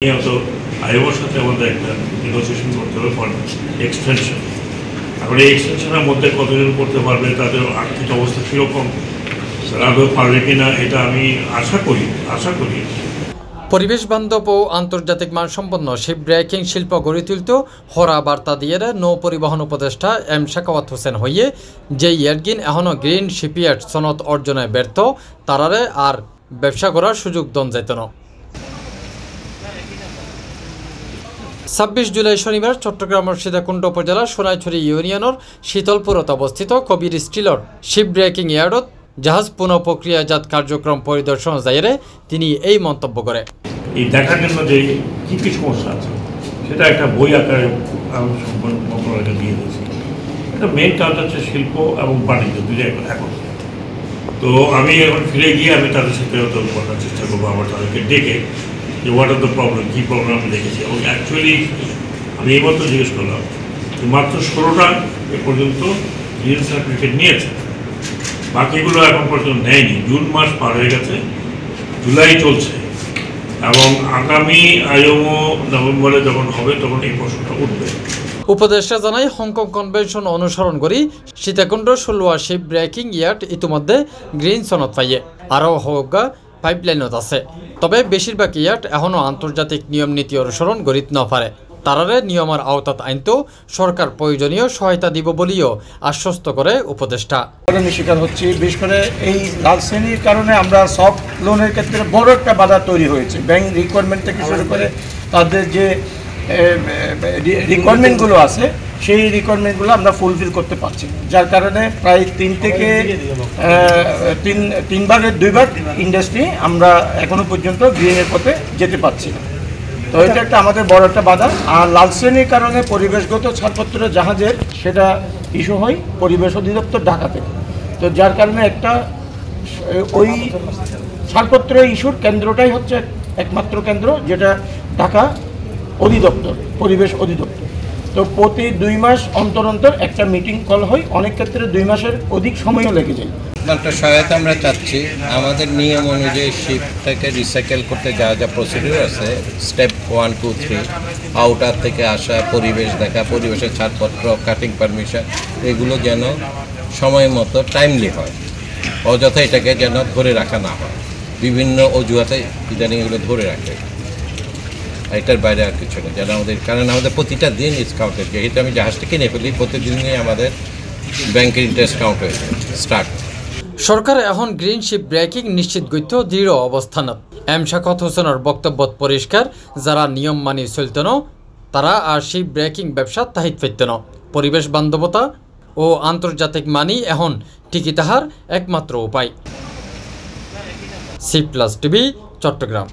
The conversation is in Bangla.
নিয়মিত আইওর সাথে আমাদের একটা নেগোসিয়েশন করতে হবে ফর এক্সটেনশন। এখন এই এক্সটেনশনের মধ্যে কতজন করতে পারবে, তাদের আর্থিক অবস্থা কীরকম, আদৌ পারবে কিনা, এটা আমি আশা করি। পরিবেশ বান্ধব ও আন্তর্জাতিক মানসম্পন্ন শিপ ব্রেকিং শিল্প গড়ে তুলতে হরা বার্তা দিয়ে নৌ পরিবহন উপদেষ্টা এম শাখাওয়াত হোসেন হইয়ে যে ইয়ার্গিন এখনও গ্রিন শিপইয়ার্ড সনদ অর্জনে ব্যর্থ তারারে আর ব্যবসা করার সুযোগ দন যেত না। 26 জুলাই শনিবার চট্টগ্রামের সীতাকুণ্ড উপজেলার সোনাইছড়ি ইউনিয়নের শীতলপুরত অবস্থিত কবির স্টিলর শিপ ব্রেকিং ইয়ার্ডত জাহাজ পুনঃ প্রক্রিয়াজাত কার্যক্রম পরিদর্শন যাইরে তিনি এই মন্তব্য করে। এই দেখার জন্য যে কী কী সমস্যা আছে সেটা একটা বই আকারে আমি মন্ত্রণালয়কে দিয়ে দিয়েছি। এটা মেন কাজ হচ্ছে শিল্প এবং বাণিজ্য দুটো এখন। তো আমি এখন ফিরে গিয়ে আমি তাদের সাথে বলার চেষ্টা করবো, আমার তাদেরকে ডেকে যে হোয়াট আর দ্য প্রবলেম, কী প্রবলেম আমি দেখেছি। এবং অ্যাকচুয়ালি আমি এইমাত্র জিজ্ঞেস করলাম যে মাত্র 16টা এ পর্যন্ত গ্রিন সার্টিফিকেট নিয়েছে, বাকিগুলো এখন পর্যন্ত নেয়নি। জুন মাস পার হয়ে গেছে, জুলাই চলছে এবং আগামী আইএমও নভেম্বরে যখন হবে তখন এই প্রশ্নটা উঠবে। উপদেষ্টা জানায় হংকং কনভেনশন অনুসরণ করি সীতাকুণ্ড ষোলোয়া শিপ ব্রেকিং ইয়ার্ড ইতিমধ্যে গ্রিন সনদ পাইয়ে আরও হোগা পাইপলাইনত আছে। তবে বেশিরভাগ ইয়ার্ড এখনও আন্তর্জাতিক নিয়ম নীতি অনুসরণ করিতে না পারে। তারারে নিয়মের আওতাত আনতেও সরকার প্রয়োজনীয় সহায়তা দিব বলেও আশ্বস্ত করে উপদেষ্টা। শিকার হচ্ছে বিশেষ করে এই লাল শ্রেণীর কারণে আমরা সফট লোনের ক্ষেত্রে বড় একটা বাধা তৈরি হয়েছে। ব্যাংক রিকোয়ারমেন্ট থেকে শুরু করে তাদের যে রিকোয়ারমেন্টগুলো আছে সেই রিকোয়ারমেন্টগুলো আমরা ফুলফিল করতে পারছি, যার কারণে প্রায় 3 দুইবার ইন্ডাস্ট্রি আমরা এখনো পর্যন্ত গ্রিনের পথে যেতে পারছি না। তো এটা একটা আমাদের বড় একটা বাধা। আর লাল শ্রেণীর কারণে পরিবেশগত ছাড়পত্র জাহাজের সেটা ইস্যু হয় পরিবেশ অধিদপ্তর ঢাকা থেকে। তো যার কারণে একটা ওই ছাড়পত্র ইস্যুর কেন্দ্রটাই হচ্ছে একমাত্র কেন্দ্র, যেটা ঢাকা অধিদপ্তর, পরিবেশ অধিদপ্তর। তো প্রতি 2 মাস অন্তর অন্তর একটা মিটিং কল হয়, অনেক ক্ষেত্রে 2 মাসের অধিক সময়ও লেগে যায়। একমাত্র সহায়তা আমরা চাচ্ছি আমাদের নিয়ম অনুযায়ী শিপটাকে রিসাইকেল করতে যা যা প্রসিডিউর আছে, স্টেপ 1, 2, 3, আউটার থেকে আসা, পরিবেশ দেখা, পরিবেশের ছাড়পত্র, কাটিং পারমিশন, এগুলো যেন সময় মতো টাইমলি হয়। অযথা এটাকে যেন ধরে রাখা না হয়, বিভিন্ন অজুহাতে ইদানিং এগুলো ধরে রাখে। এটার বাইরে আর কিছু নেই, যেন আমাদের, কারণ আমাদের প্রতিটা দিন কাউন্টেড। যেহেতু আমি জাহাজটা কিনে ফেলি, প্রতিদিনই আমাদের ব্যাংকের ইন্টারেস্ট কাউন্ট হয়েছে স্টার্ট। সরকার এখন গ্রিন শিপ ব্রেকিং নিশ্চিত গত্য দৃঢ় অবস্থানত। এম শাখাওয়াত হোসেনের বক্তব্য পরিষ্কার, যারা নিয়ম মানি চলত না তারা আর শিপ ব্রেকিং ব্যবসা তাহিত ফেরত না। পরিবেশ বান্ধবতা ও আন্তর্জাতিক মানি এখন টিকি তাহার একমাত্র উপায়। সি+ টিভি, চট্টগ্রাম।